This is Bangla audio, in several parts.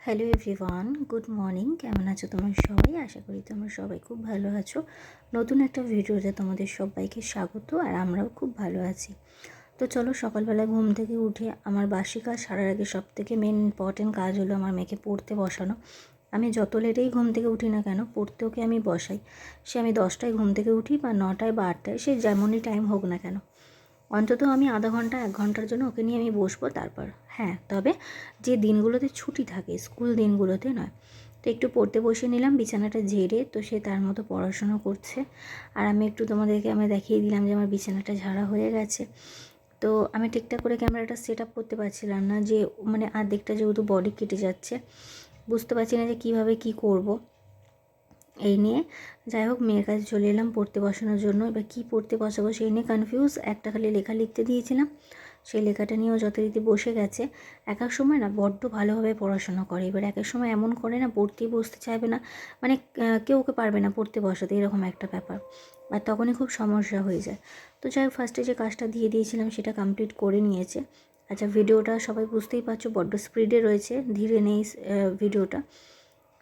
Hello everyone, good morning. কেমন আছো তোমরা সবাই? আশা করি তোমরা সবাই খুব ভালো আছো। নতুন একটা ভিডিওতে তোমাদের সবাইকে স্বাগত। আর আমরাও খুব ভালো আছি। তো চলো, সকালবেলা ঘুম থেকে উঠে আমার বাসি কাজ সারার আগে সবথেকে মেন ইম্পর্টেন্ট কাজ হলো আমার মেয়েকে পড়তে বসানো। আমি যত লেটেই ঘুম থেকে উঠি না কেন, পড়তে ওকে আমি বসাই। সে আমি 10টায় ঘুম থেকে উঠি বা 9টায় বা 8টায়, সে যেমনই টাইম হোক না কেন, অন্তত আমি আধা ঘন্টা 1 ঘন্টার জন্য ওকে নিয়ে আমি বসবো। তারপর হ্যাঁ, তবে যে দিনগুলোতে ছুটি থাকে, স্কুল দিনগুলোতে নয়। তো একটু পড়তে বসে নিলাম বিছানাটা ঝেড়ে, তো সে তার মতো পড়াশোনা করছে। আর আমি একটু তোমাদেরকে দেখিয়ে দিলাম যে আমার বিছানাটা ঝাড়া হয়ে গেছে। তো আমি ঠিকঠাক করে ক্যামেরাটা সেট আপ করতে পারছিলাম না, যে আর্ধেকটা যেহেতু বডি কেটে যাচ্ছে, বুঝতে পারছি না যে কীভাবে কী করব। এই নিয়ে যাই হোক, মেয়ের কাছে চলে এলাম পড়তে বসানোর জন্য। এবার কী পড়তে বসাবো সেই নিয়ে কনফিউজ। একটা খালি লেখা লিখতে দিয়েছিলাম, সেই লেখাটা নিয়েও যথারীতি বসে গেছে। এক এক সময় না বড্ড ভালোভাবে পড়াশোনা করে, এবার এক এক সময় এমন করে না, পড়তেই বসতে চাইবে না, কেউ ওকে পারবে না পড়তে বসাতে, এরকম একটা ব্যাপার। আর তখনই খুব সমস্যা হয়ে যায়। তো যাই হোক, ফার্স্টে যে কাজটা দিয়ে দিয়েছিলাম সেটা কমপ্লিট করে নিয়েছে। আচ্ছা, ভিডিওটা সবাই বুঝতেই পারছো বড্ড স্পিডে রয়েছে, ধীরে নেই ভিডিওটা।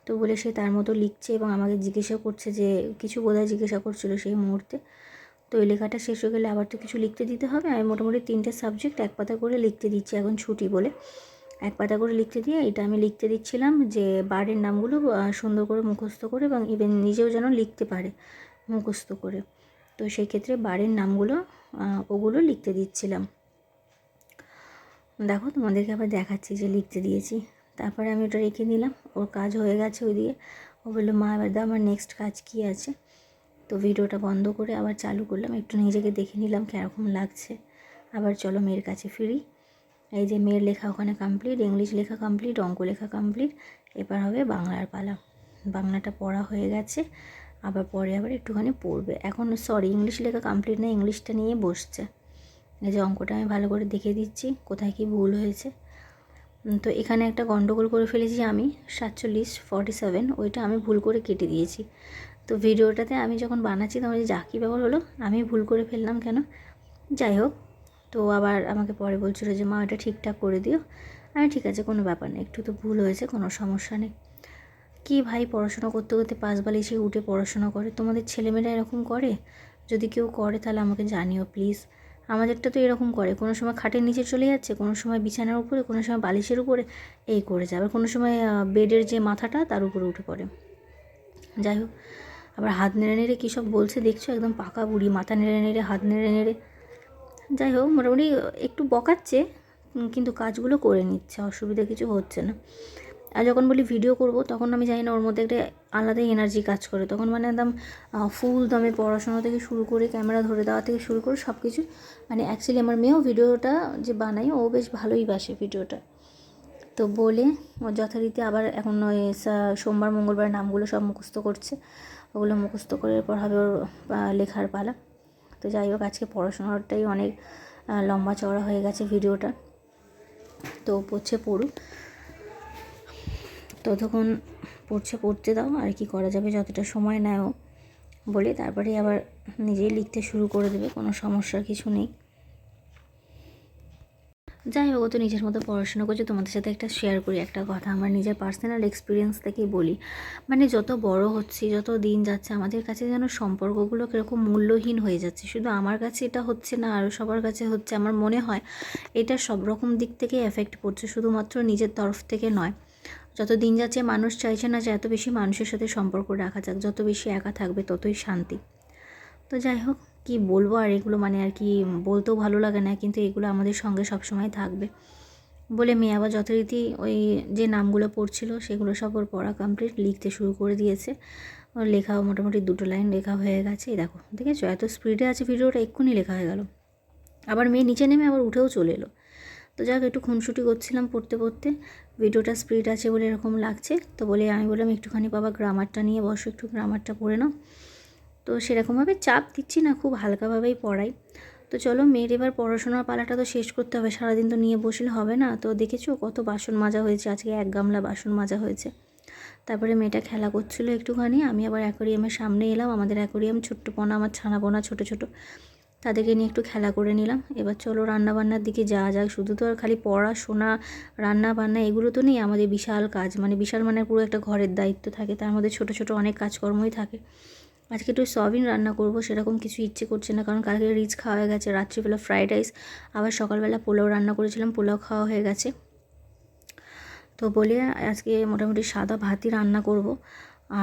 তো বলে সে তার মতো লিখছে এবং আমাকে জিজ্ঞাসা করছে, যে কিছু বোধহয় জিজ্ঞাসা করছিলো সেই মুহূর্তে। তো এই লেখাটা শেষ হয়ে গেলে আবার তো কিছু লিখতে দিতে হবে। আমি মোটামুটি 3টে সাবজেক্ট 1 পাতা করে লিখতে দিচ্ছি, এখন ছুটি বলে 1 পাতা করে লিখতে দিয়ে এটা আমি লিখতে দিচ্ছিলাম, যে বারের নামগুলো সুন্দর করে মুখস্থ করে, এবং ইভেন নিজেও যেন লিখতে পারে মুখস্থ করে। তো সেই ক্ষেত্রে বারের নামগুলো ওগুলো লিখতে দিচ্ছিলাম। দেখো, তোমাদেরকে আবার দেখাচ্ছি যে লিখতে দিয়েছি। তারপরে আমি ওটা রেখে দিলাম, ওর কাজ হয়ে গেছে ওই দিয়ে। ও বললো, মা এবার দাও, আমার নেক্সট কাজ কী আছে। তো ভিডিওটা বন্ধ করে আবার চালু করলাম, একটু নিজেকে দেখে নিলাম কীরকম লাগছে। আবার চলো মেয়ের কাছে ফিরি। এই যে মেয়ের লেখা ওখানে কমপ্লিট, ইংলিশ লেখা কমপ্লিট, অঙ্ক লেখা কমপ্লিট। এবার হবে বাংলার পালা। বাংলাটা পড়া হয়ে গেছে, আবার পরে আবার একটুখানি পড়বে। এখন ইংলিশ লেখা কমপ্লিট না, ইংলিশটা নিয়ে বসছে। এই যে অঙ্কটা আমি ভালো করে দেখে দিচ্ছি কোথায় কী ভুল হয়েছে। তো এখানে একটা গন্ডগোল করে ফেলেছি আমি, 47 ওইটা আমি ভুল করে কেটে দিয়েছি। তো ভিডিওটাতে আমি যখন বানাচ্ছি তখন যা কী ব্যাপার হলো, আমি ভুল করে ফেললাম কেন। যাই হোক, তো আবার আমাকে পরে বলছিল যে মা এটা ঠিকঠাক করে দিও। আমি ঠিক আছে, কোনো ব্যাপার নেই, একটু তো ভুল হয়েছে, কোনো সমস্যা নেই। কী ভাই, পড়াশোনা করতে করতে পাশ বালিশে উঠে পড়াশোনা করে, তোমাদের ছেলেমেয়েরা এরকম করে? যদি কেউ করে তাহলে আমাকে জানিও প্লিজ। আমাদেরটা তো এরকম করে, কোনো সময় খাটের নিচে চলে যাচ্ছে, কোনো সময় বিছানার উপরে, কোনো সময় বালিশের উপরে, এই করে যাবে, কোনো সময় বেডের যে মাথাটা তার উপরে উঠে পড়ে। যাই হোক, আবার হাত নেড়ে নেড়ে কী সব বলছে দেখছো, একদম পাকা বুড়ি, মাথা নেড়ে নেড়ে, হাত নেড়ে নেড়ে। যাই হোক, মোটামুটি একটু বকাচ্ছে, কিন্তু কাজগুলো করে নিচ্ছে, অসুবিধা কিছু হচ্ছে না। আর যখন বলি ভিডিও করব, তখন আমি জানি না ওর মধ্যে একটা আলাদাই এনার্জি কাজ করে, তখন একদম ফুল দমে পড়াশোনা থেকে শুরু করে, ক্যামেরা ধরে দেওয়া থেকে শুরু করে সব কিছু। অ্যাকচুয়ালি আমার মেয়েও ভিডিওটা যে বানাই, ও বেশ ভালোই বাসে ভিডিওটা। তো বলে ও যথারীতি আবার এখন ওই সোমবার মঙ্গলবার নামগুলো সব মুখস্থ করছে। ওগুলো মুখস্থ করে এরপর হবে ওর লেখার পালা। তো যাই হোক, আজকে পড়াশোনাটাই অনেক লম্বা চওড়া হয়ে গেছে ভিডিওটা। তো পড়ছে পড়ুক, ততক্ষণ পড়তে দাও, আর কি করা যাবে, যতটা সময় নেয় ও বলে তারপরে আবার নিজেই লিখতে শুরু করে দেবে, কোনো সমস্যার কিছু নেই। যাই হোক, ও তো নিজের মতো পড়াশোনা করছে। তোমাদের সাথে একটা শেয়ার করি একটা কথা, আমার নিজের পার্সোনাল এক্সপিরিয়েন্স থেকেই বলি। যত বড় হচ্ছি, যত দিন যাচ্ছে, আমাদের কাছে যেন সম্পর্কগুলো কীরকম মূল্যহীন হয়ে যাচ্ছে। শুধু আমার কাছে এটা হচ্ছে না, আরও সবার কাছে হচ্ছে। আমার মনে হয় এটা সব রকম দিক থেকেই এফেক্ট পড়ছে, শুধুমাত্র নিজের তরফ থেকে নয়। যত দিন যাচ্ছে মানুষ চাইছে না যে এত বেশি মানুষের সাথে সম্পর্ক রাখা যাক, যত বেশি একা থাকবে ততই শান্তি। তো যাই হোক, কি বলবো আর, এগুলো আর কি বলতেও ভালো লাগে না, কিন্তু এগুলো আমাদের সঙ্গে সবসময় থাকবে বলে মেয়ে আবার যথারীতি ওই যে নামগুলো পড়ছিল সেগুলো সব ওর পড়া কমপ্লিট, লিখতে শুরু করে দিয়েছে। ওর লেখাও মোটামুটি 2 লাইন লেখা হয়ে গেছে। এই দেখো, দেখেছো এত স্পিডে আছে ভিডিওটা, এক্ষুনি লেখা হয়ে গেল। আবার মেয়ে নিচে নেমে আবার উঠেও চলে এলো। তো যাক, একটু খুনসুটি করছিলাম পড়তে পড়তে, ভিডিওটা স্পিড আছে বলে এরকম লাগছে। তো বলে আমি বললাম একটুখানি বাবা গ্রামারটা নিয়ে বসো, একটু গ্রামারটা পড়ে নাও। তো সেরকমভাবে চাপ দিচ্ছি না, খুব হালকাভাবেই পড়াই। তো চলো, মেয়ের এবার পড়াশোনার পালাটা তো শেষ করতে হবে, সারাদিন তো নিয়ে বসলে হবে না। তো দেখেছো কত বাসন মাজা হয়েছে, আজকে 1 গামলা বাসন মাজা হয়েছে। তারপরে মেয়েটা খেলা করছিলো একটুখানি, আমি আবার অ্যাকোরিয়ামের সামনে এলাম। আমাদের অ্যাকোরিয়াম ছোট্ট পোনা, আমার ছানা পোনা ছোটো ছোটো। তাদেরকে নিয়ে একটু খেলা করে নিলাম। এবার চলো রান্নাবান্নার দিকে যাওয়া যাক। শুধু তো আর খালি পড়াশোনা, রান্না বান্না এগুলো তো নেই, আমাদের বিশাল কাজ, মানে বিশাল মানে পুরো একটা ঘরের দায়িত্ব থাকে, তার মধ্যে ছোটো ছোটো অনেক কাজকর্মই থাকে। আজকে একটু সয়াবিন রান্না করব, সেরকম কিছু ইচ্ছে করছে না, কারণ কালকে রিচ খাওয়া হয়ে গেছে, রাত্রিবেলা ফ্রাইড রাইস, আবার সকালবেলা পোলাও রান্না করেছিলাম, পোলাও খাওয়া হয়ে গেছে। তো বলে আজকে মোটামুটি সাদা ভাতই রান্না করব,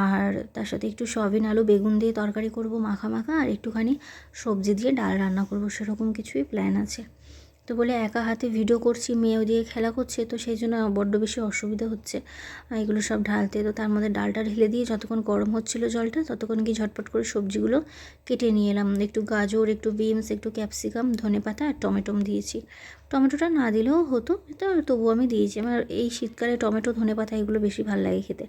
আর তার সাথে একটু সয়াবিন আলু বেগুন দিয়ে তরকারি করব মাখা মাখা, আর একটুখানি সবজি দিয়ে ডাল রান্না করব, সেরকম কিছুই প্ল্যান আছে। তো বলে একা হাতে ভিডিও করছি, মেয়ে ওদিকে খেলা করছে, তো সেই জন্য বড্ড বেশি অসুবিধা হচ্ছে এগুলো সব ঢালতে। তো তার মধ্যে ডালটা ঢেলে দিয়ে যতক্ষণ গরম হচ্ছিল জলটা, ততক্ষণ কি ঝটপট করে সবজিগুলো কেটে নিয়ে এলাম। একটু গাজর, একটু বিনস, একটু ক্যাপসিকাম, ধনেপাতা আর টমেটো দিয়েছি। টমেটোটা না দিলেও হতো, তো তবুও আমি দিয়েছি। আমার এই শীতকালে টমেটো ধনেপাতা এগুলো বেশি ভালো লাগে খেতে।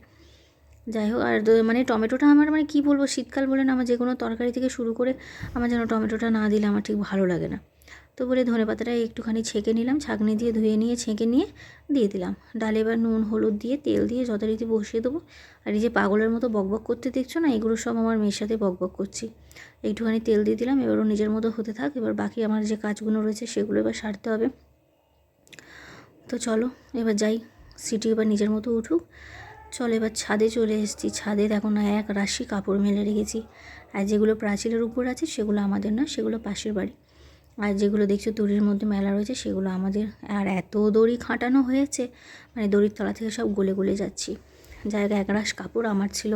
যাই হোক, আর মানে টমেটোটা আমার মানে কী বলবো, শীতকাল বলে না, আমার যে কোনো তরকারি থেকে শুরু করে আমার যেন টমেটোটা না দিলে আমার ঠিক ভালো লাগে না। তো বলে ধনেপাতাটা একটুখানি ছেঁকে নিলাম, ছাঁকনি দিয়ে ধুয়ে নিয়ে ছেঁকে নিয়ে দিয়ে দিলাম ডালে। এবার নুন হলুদ দিয়ে তেল দিয়ে যথারীতি বসিয়ে দেবো। আর এই যে পাগলের মতো বকবক করতে দেখছো না, এগুলো সব আমার মেয়ের সাথে বকবক করছি। একটুখানি তেল দিয়ে দিলাম, এবারও নিজের মতো হতে থাক। এবার বাকি আমার যে কাজগুলো রয়েছে সেগুলো এবার সারতে হবে। তো চলো এবার যাই, সিটি এবার নিজের মতো উঠুক। চলো এবার ছাদে চলে এসেছি। ছাদে দেখো না এক রাশি কাপড় মেলে রেখেছি, আর যেগুলো প্রাচীরের উপর আছে সেগুলো আমাদের না, সেগুলো পাশের বাড়ি। আর যেগুলো দেখছো দড়ির মধ্যে মেলা রয়েছে সেগুলো আমাদের। আর এত দড়ি খাটানো হয়েছে, মানে দড়ির তলা থেকে সব গলে গলে যাচ্ছি। জায়গা একরাশ কাপড় আমার ছিল,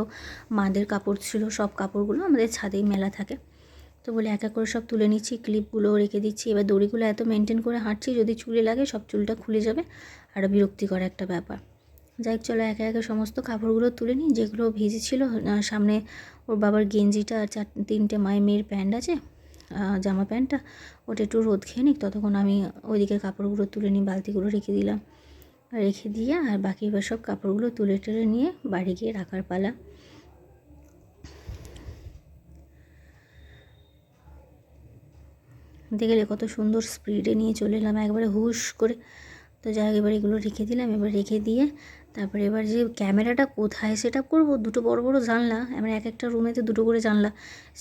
মাদের কাপড় ছিল, সব কাপড়গুলো আমাদের ছাদেই মেলা থাকে। তো বলে এক এক করে সব তুলে নিচ্ছি, ক্লিপগুলো রেখে দিচ্ছি। এবার দড়িগুলো এত মেনটেন করে হাঁটছি, যদি চুলে লাগে সব চুলটা খুলে যাবে, আর বিরক্তিকর একটা ব্যাপার। যাই চলো একে একে সমস্ত কাপড়গুলো তুলে নিই। যেগুলো ভিজে ছিল, সামনে ওর বাবার গেঞ্জিটা আর তিনটে মেয়ের প্যান্ট আছে, জামা প্যান্টটা, ওটা একটু রোদ খেয়ে নিক, ততক্ষণ আমি ওইদিকে কাপড়গুলো তুলে নিই, বালতিগুলো রেখে দিলাম। রেখে দিয়ে আর বাকি এবার সব কাপড়গুলো তুলে টুলে নিয়ে বাড়ি গিয়ে রাখার পালা। দেখলে কত সুন্দর স্পিডে নিয়ে চলে এলাম একবারে হুশ করে। তো যাই হোক, এবার এগুলো রেখে দিলাম। এবার রেখে দিয়ে তারপরে এবার যে ক্যামেরাটা কোথায় সেট আপ করবো, দুটো বড় বড় জানলা, আমার এক একটা রুমেতে দুটো করে জানলা,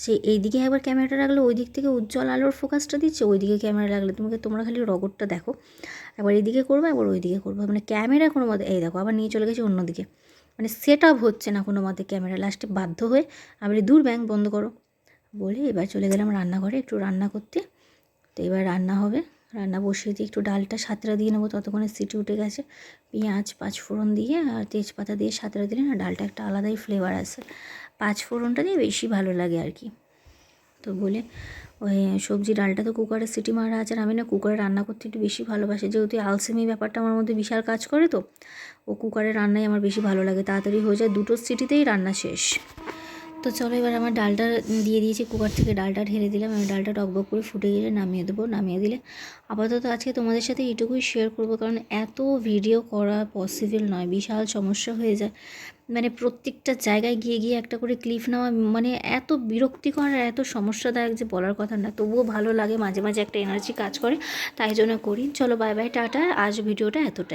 সে এইদিকে একবার ক্যামেরাটা রাখলে ওই দিক থেকে উজ্জ্বল আলোর ফোকাসটা দিচ্ছে, ওইদিকে ক্যামেরা রাখলে তোমরা খালি রগরটা দেখো, একবার এইদিকে করবো একবার ওইদিকে করবো, মানে ক্যামেরা কোনো মতে এই দেখো আবার নিয়ে চলে গেছে অন্যদিকে, মানে সেট আপ হচ্ছে না কোনো মতে ক্যামেরা। লাস্টে বাধ্য হয়ে আমি দূর ব্যাংক বন্ধ করো বলে এবার চলে গেলাম রান্নাঘরে একটু রান্না করতে। তো এবার রান্না হবে, রান্না বসিয়ে দিয়ে একটু ডালটা সাঁতরা দিয়ে নেবো, ততক্ষণে সিটি উঠে গেছে। পেঁয়াজ পাঁচফোড়ন দিয়ে আর তেজপাতা দিয়ে সাঁতরা দিলে না ডালটা একটা আলাদাই ফ্লেভার আসে, পাঁচফোড়নটা দিয়ে বেশি ভালো লাগে আর কি। তো বলে ওই সবজি ডালটা তো কুকারে সিটি মারা আছে, আর আমি না কুকারে রান্না করতে একটু বেশি ভালোবাসি, যেহেতু আলসেমি ব্যাপারটা আমার মধ্যে বিশাল কাজ করে, তো ও কুকারে রান্নাই আমার বেশি ভালো লাগে, তাড়াতাড়ি হয়ে যায়, দুটো সিটিতেই রান্না শেষ। তো চলো এবার আমার ডালটা দিয়ে দিয়েছি, কুকার থেকে ডালটা ঢেলে দিলাম। আমি ডালটা টকবক করে ফুটে গেলে নামিয়ে দেবো। নামিয়ে দিলে আপাতত আজকে তোমাদের সাথে এইটুকুই শেয়ার করবো, কারণ এত ভিডিও করা পসিবল নয়, বিশাল সমস্যা হয়ে যায়, মানে প্রত্যেকটা জায়গায় গিয়ে গিয়ে একটা করে ক্লিপ নেওয়া, মানে এত বিরক্তিকর আর এত সমস্যাদায়ক যে বলার কথা না, তবুও ভালো লাগে, মাঝে মাঝে একটা এনার্জি কাজ করে, তাই জন্য করি। চলো বাই বাই, টাটা, আজ ভিডিওটা এতটাই।